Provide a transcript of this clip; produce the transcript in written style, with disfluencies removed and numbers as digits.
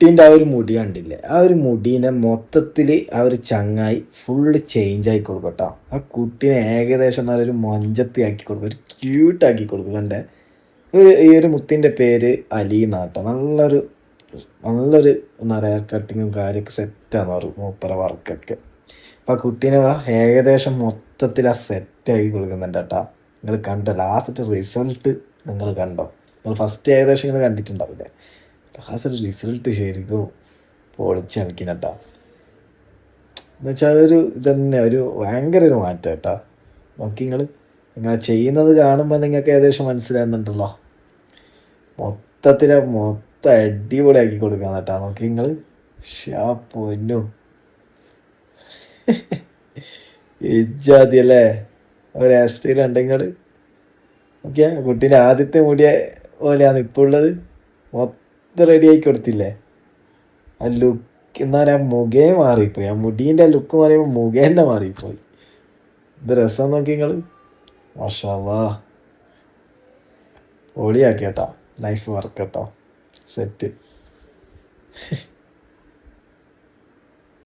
കുട്ടീൻ്റെ ആ ഒരു മുടി കണ്ടില്ലേ, ആ ഒരു മുടീനെ മൊത്തത്തിൽ ആ ഒരു ചങ്ങായി ഫുള്ള് ചേഞ്ച് ആക്കി കൊടുക്കും കേട്ടോ. ആ കുട്ടീനെ ഏകദേശം നല്ലൊരു മൊഞ്ചത്തി ആക്കി കൊടുക്കും, ഒരു ക്യൂട്ടാക്കി കൊടുക്കും. കണ്ടേ, ഈ ഒരു മുത്തിൻ്റെ പേര് അലി എന്നാട്ടോ. നല്ലൊരു നല്ലൊരു എന്താ പറയുക, കട്ടിങ്ങും കാര്യമൊക്കെ സെറ്റാന്ന് പറയും മൂപ്പര വർക്കൊക്കെ. അപ്പം ആ കുട്ടീനെ ഏകദേശം മൊത്തത്തിൽ ആ സെറ്റാക്കി കൊടുക്കുന്നുണ്ട് കേട്ടോ. നിങ്ങൾ കണ്ടോ ലാസ്റ്റ് റിസൾട്ട്? നിങ്ങൾ കണ്ടോ? നിങ്ങൾ ഫസ്റ്റ് ഏകദേശം ഇങ്ങനെ കണ്ടിട്ടുണ്ടാവില്ലേ, ലാസ്റ്റ് റിസൾട്ട് ശരിക്കും പൊളിച്ച് കളിക്കുന്ന കേട്ടോ. എന്നുവെച്ചാൽ അതൊരു ഇതന്നെ ഒരു ഭയങ്കര ഒരു മാറ്റം കേട്ടോ. നോക്കി നിങ്ങൾ ചെയ്യുന്നത് കാണുമ്പോൾ നിങ്ങൾക്ക് ഏകദേശം മനസ്സിലാകുന്നുണ്ടല്ലോ. മൊത്തം അടിപൊളിയാക്കി കൊടുക്കാൻ കേട്ടോ. നോക്കി നിങ്ങൾ ഷാ പൊന്നു ഇജ്ജാതിയല്ലേ ഒരു ഹെയർ സ്റ്റൈൽ ഉണ്ടെങ്കിൽ. ഓക്കെ, കുട്ടീൻ്റെ ആദ്യത്തെ മുടിയ പോലെയാണ് ഇപ്പോൾ ഉള്ളത്. മൊത്തം റെഡി ആക്കി കൊടുത്തില്ലേ. ആ ലുക്ക് എന്താ പറയുക, മുഖേ മാറിപ്പോയി. ആ മുടീൻ്റെ ലുക്ക് മാറിയപ്പോൾ മുഖേൻ്റെ മാറിപ്പോയി. ഇത് രസം നോക്കി നിങ്ങൾ. മാഷാ അല്ലാഹ്, പൊളിയാക്കി കേട്ടോ. നൈസ് വർക്ക് കേട്ടോ, സെറ്റ്.